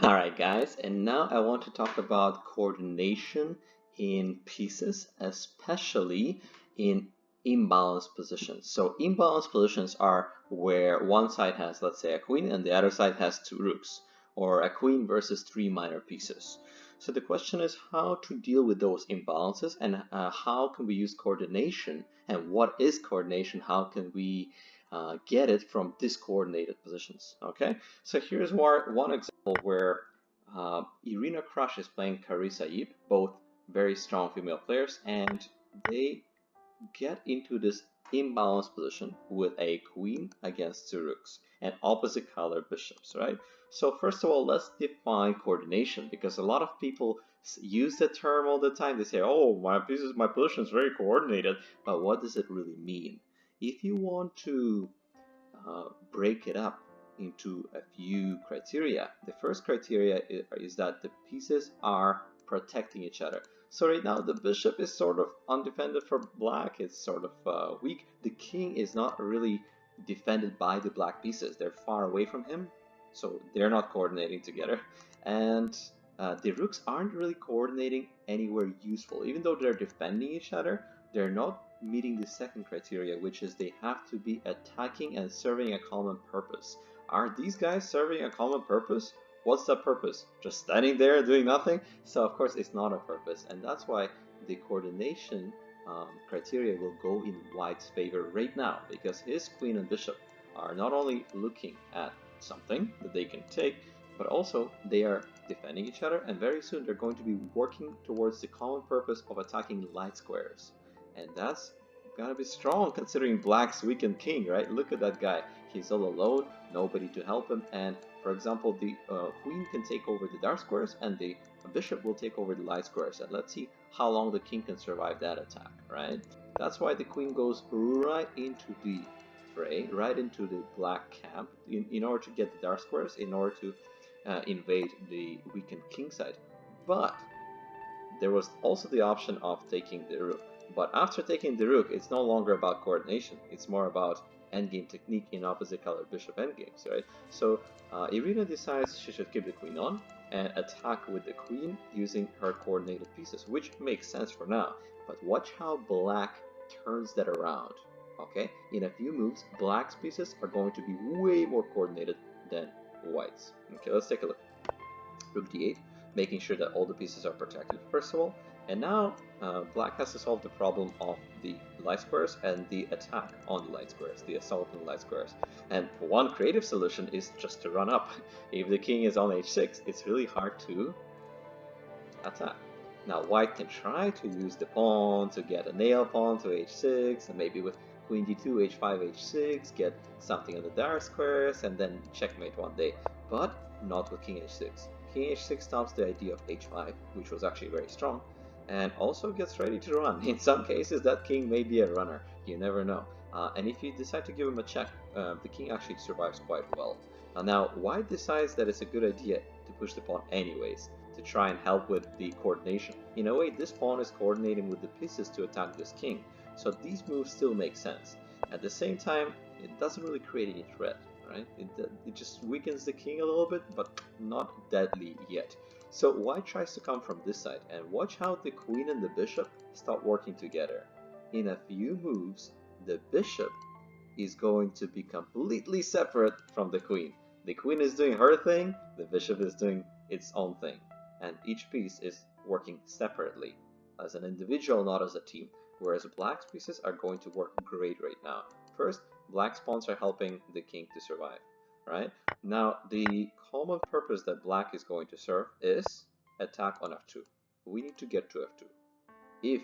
Alright guys, and now I want to talk about coordination in pieces, especially in imbalanced positions. So imbalanced positions are where one side has, let's say, a queen and the other side has two rooks, or a queen versus three minor pieces. So the question is how to deal with those imbalances, and how can we use coordination, and what is coordination, how can we get it from discoordinated positions. Okay, so here's one example where Irina Krush is playing 𝐏𝐢𝐞𝐳 𝐈, both very strong female players, and they get into this imbalanced position with a queen against two rooks and opposite colored bishops, right? So first of all, let's define coordination, because a lot of people use the term all the time. They say, oh, my position is very coordinated, but what does it really mean? If you want to break it up into a few criteria, the first criteria is that the pieces are protecting each other. So right now the bishop is sort of undefended for black, it's sort of weak. The king is not really defended by the black pieces, they're far away from him, so they're not coordinating together. And the rooks aren't really coordinating anywhere useful. Even though they're defending each other, they're not meeting the second criteria, which is they have to be attacking and serving a common purpose. Are these guys serving a common purpose? What's the purpose? Just standing there doing nothing? So of course it's not a purpose, and that's why the coordination criteria will go in White's favor right now, because his queen and bishop are not only looking at something that they can take, but also they are defending each other, and very soon they're going to be working towards the common purpose of attacking light squares. And that's gotta be strong considering black's weakened king, right? Look at that guy. He's all alone, nobody to help him, and for example, the queen can take over the dark squares and the bishop will take over the light squares. And let's see how long the king can survive that attack, right? That's why the queen goes right into the fray, right into the black camp in order to get the dark squares, in order to invade the weakened king side. But there was also the option of taking the rook. But after taking the rook, it's no longer about coordination. It's more about endgame technique in opposite colored bishop endgames, right? So Irina decides she should keep the queen on and attack with the queen using her coordinated pieces, which makes sense for now. But watch how black turns that around, okay? In a few moves, black's pieces are going to be way more coordinated than white's. Okay, let's take a look. Rook d8, making sure that all the pieces are protected first of all. And now black has to solve the problem of the light squares and the attack on the light squares, the assault on the light squares. And one creative solution is just to run up. If the king is on h6, it's really hard to attack. Now white can try to use the pawn to get a nail pawn to h6, and maybe with queen d2, h5, h6, get something on the dark squares, and then checkmate one day. But not with king h6. King h6 stops the idea of h5, which was actually very strong, and also gets ready to run. In some cases, that king may be a runner. You never know. And if you decide to give him a check, the king actually survives quite well. Now, white decides that it's a good idea to push the pawn anyways, to try and help with the coordination. In a way, this pawn is coordinating with the pieces to attack this king, so these moves still make sense. At the same time, it doesn't really create any threat, right? It just weakens the king a little bit, but not deadly yet. So white tries to come from this side, and watch how the queen and the bishop start working together. In a few moves, the bishop is going to be completely separate from the queen. The queen is doing her thing, the bishop is doing its own thing, and each piece is working separately, as an individual, not as a team, whereas black's pieces are going to work great right now. First, black's pawns are helping the king to survive, right? Now, the common purpose that black is going to serve is attack on f2. We need to get to f2. If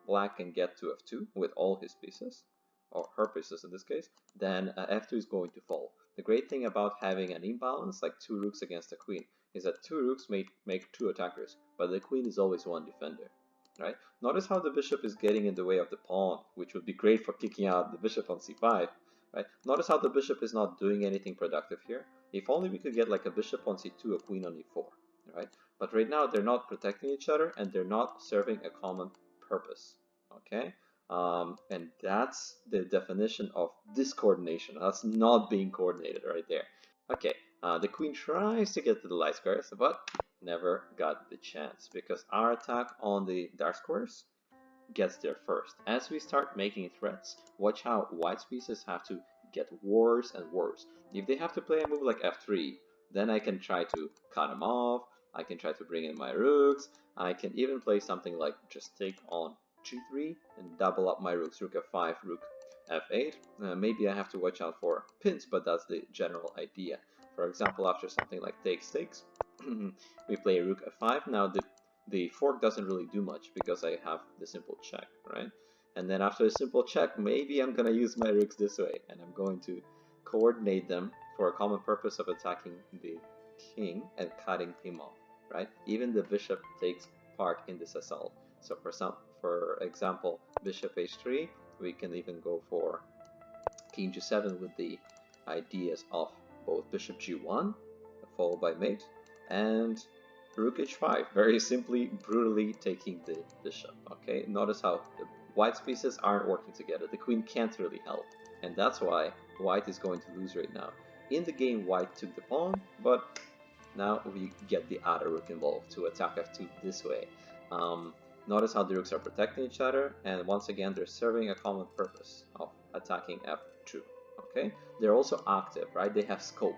black can get to f2 with all his pieces, or her pieces in this case, then f2 is going to fall. The great thing about having an imbalance, like two rooks against a queen, is that two rooks make two attackers, but the queen is always one defender, right? Notice how the bishop is getting in the way of the pawn, which would be great for kicking out the bishop on c5, right? Notice how the bishop is not doing anything productive here. If only we could get like a bishop on c2, a queen on e4, right? But right now they're not protecting each other and they're not serving a common purpose, okay? And that's the definition of discoordination. That's not being coordinated right there. Okay, the queen tries to get to the light squares, but never got the chance because our attack on the dark squares gets there first. As we start making threats, watch how white's pieces have to get worse and worse. If they have to play a move like f3, then I can try to cut them off, I can try to bring in my rooks, I can even play something like just take on g3 and double up my rooks, rook f5, rook f8. Maybe I have to watch out for pins, but that's the general idea. For example, after something like takes, we play rook f5. Now the fork doesn't really do much because I have the simple check, right? And then after a simple check, maybe I'm gonna use my rooks this way, and I'm going to coordinate them for a common purpose of attacking the king and cutting him off, right? Even the bishop takes part in this assault. So for example, bishop h3, we can even go for king g7 with the ideas of both bishop g1, followed by mate, and rook h5, very simply, brutally taking the bishop. Okay, notice how the white's pieces aren't working together. The queen can't really help, and that's why white is going to lose right now. In the game, white took the pawn, but now we get the other rook involved to attack f2 this way. Notice how the rooks are protecting each other, and once again they're serving a common purpose of attacking f2. Okay, they're also active, right? They have scope.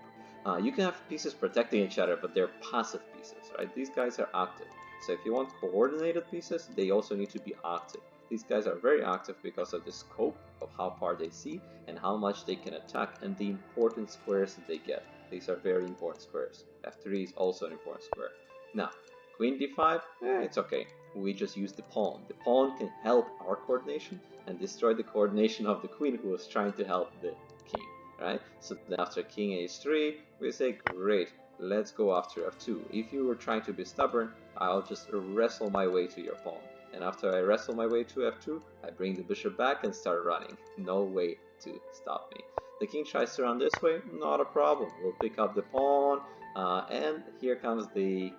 You can have pieces protecting each other, but they're passive pieces, right? These guys are active. So if you want coordinated pieces, they also need to be active. These guys are very active because of the scope of how far they see and how much they can attack and the important squares that they get. These are very important squares. f3 is also an important square. Now, queen d5, it's okay. We just use the pawn. The pawn can help our coordination and destroy the coordination of the queen who was trying to help the king, right? So then after king h3, we say, great, let's go after f2. If you were trying to be stubborn, I'll just wrestle my way to your pawn. And after I wrestle my way to f2, I bring the bishop back and start running. No way to stop me. The king tries to run this way, not a problem. We'll pick up the pawn, and here comes the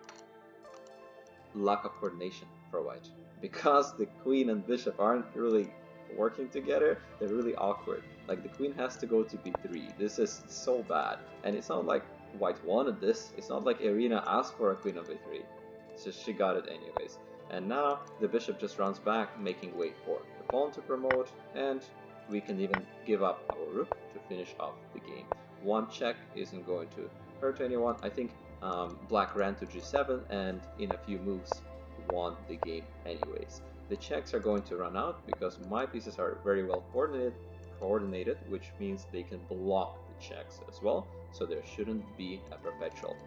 lack of coordination for white. Because the queen and bishop aren't really working together, they're really awkward. Like the queen has to go to b3. This is so bad. And it's not like white wanted this. It's not like Irina asked for a queen on b3. So she got it anyways. And now the bishop just runs back, making way for the pawn to promote, and we can even give up our rook to finish off the game. One check isn't going to hurt anyone. I think black ran to g7 and in a few moves won the game anyways. The checks are going to run out because my pieces are very well coordinated, which means they can block the checks as well, so there shouldn't be a perpetual.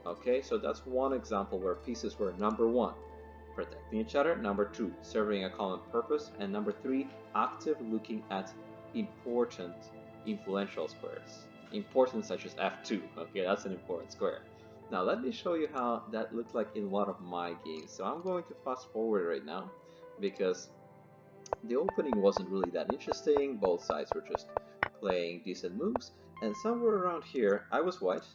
Okay, so that's one example where pieces were number one, protecting each other, number two, serving a common purpose, and number three, active looking at important influential squares. Important such as f2, okay, that's an important square. Now let me show you how that looked like in one of my games. So I'm going to fast forward right now because the opening wasn't really that interesting, both sides were just playing decent moves, and somewhere around here I was white,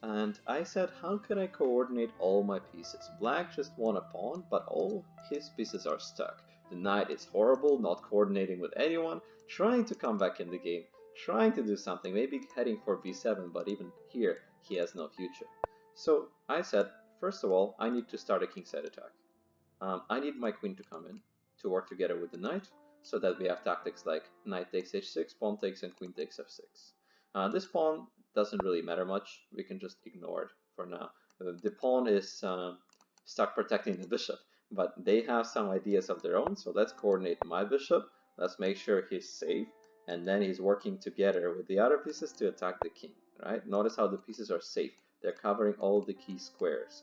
and I said, how can I coordinate all my pieces? Black just won a pawn, but all his pieces are stuck. The knight is horrible, not coordinating with anyone, trying to come back in the game, trying to do something, maybe heading for b7, but even here he has no future. So I said, first of all, I need to start a kingside attack. I need my queen to come in to work together with the knight, so that we have tactics like knight takes h6, pawn takes, and queen takes f6. This pawn doesn't really matter much, we can just ignore it for now. The pawn is stuck protecting the bishop, but they have some ideas of their own, so let's coordinate my bishop, let's make sure he's safe, and then he's working together with the other pieces to attack the king, right? Notice how the pieces are safe, they're covering all the key squares.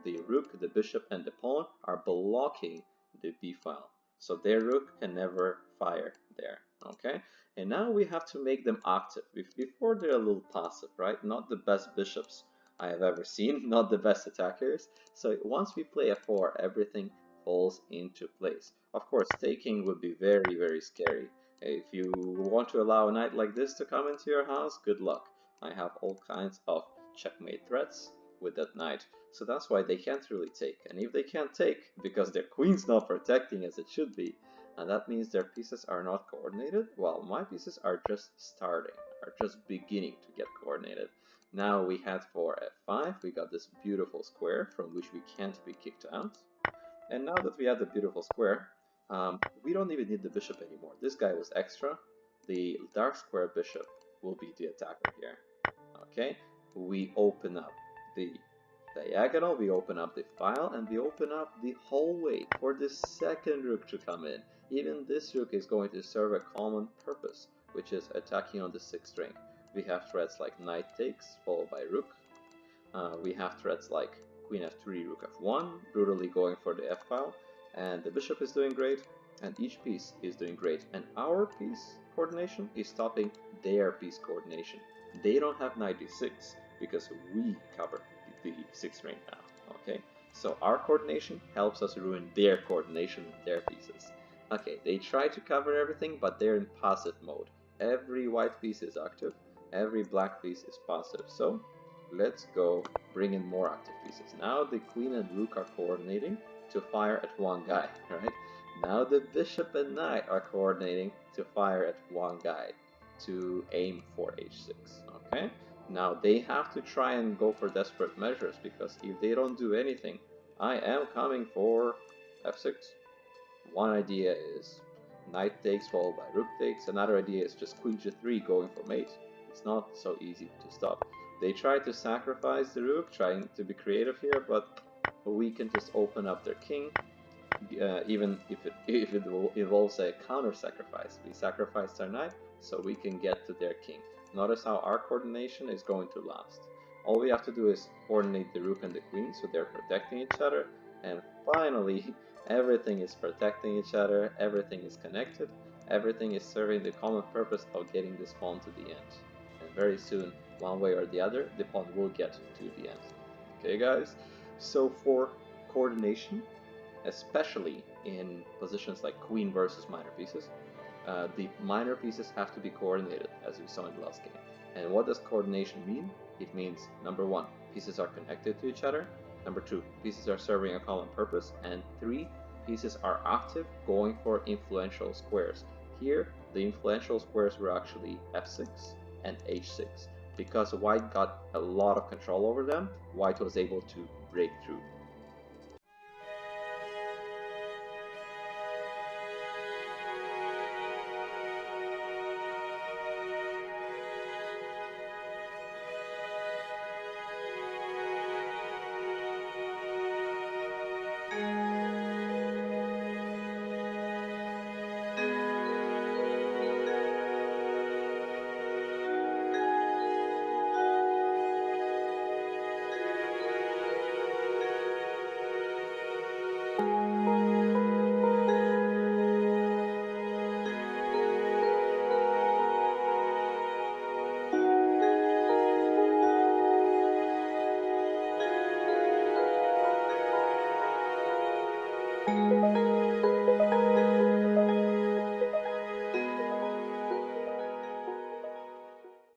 The rook, the bishop, and the pawn are blocking the b file, so their rook can never fire there, okay? And now we have to make them active. Before they're a little passive, right? Not the best bishops I have ever seen, not the best attackers. So once we play f4, everything falls into place. Of course, taking would be very, very scary. If you want to allow a knight like this to come into your house, good luck. I have all kinds of checkmate threats with that knight. So that's why they can't really take. And if they can't take, because their queen's not protecting as it should be, and that means their pieces are not coordinated, while my pieces are just starting. are just beginning to get coordinated. Now we had for f5, we got this beautiful square from which we can't be kicked out. And now that we have the beautiful square, we don't even need the bishop anymore. This guy was extra. The dark square bishop will be the attacker here. Okay, we open up the diagonal, we open up the file, and we open up the hallway for the second rook to come in. Even this rook is going to serve a common purpose, which is attacking on the 6th rank. We have threats like knight takes, followed by rook. We have threats like queen f3, rook f1, brutally going for the f file, and the bishop is doing great, and each piece is doing great, and our piece coordination is stopping their piece coordination. They don't have knight d6 because we cover the 6th rank now. Okay, so our coordination helps us ruin their coordination and their pieces. Okay, they try to cover everything, but they're in passive mode. Every white piece is active, every black piece is passive. So let's go bring in more active pieces. Now the queen and rook are coordinating to fire at one guy, right? Now the bishop and knight are coordinating to fire at one guy, to aim for h6, okay? Now they have to try and go for desperate measures, because if they don't do anything, I am coming for f6. One idea is knight takes followed by rook takes. Another idea is just queen g3 going for mate. It's not so easy to stop. They try to sacrifice the rook, trying to be creative here, but we can just open up their king, even if it involves a counter sacrifice. We sacrifice our knight so we can get to their king. Notice how our coordination is going to last. All we have to do is coordinate the rook and the queen so they're protecting each other, and finally everything is protecting each other, everything is connected, everything is serving the common purpose of getting this pawn to the end. And very soon, one way or the other, the pawn will get to the end. Okay guys, so for coordination, especially in positions like queen versus minor pieces, the minor pieces have to be coordinated, as we saw in the last game. And what does coordination mean? It means, number 1, pieces are connected to each other, number 2, pieces are serving a common purpose, and 3, pieces are active, going for influential squares. Here, the influential squares were actually f6 and h6. Because white got a lot of control over them, white was able to break through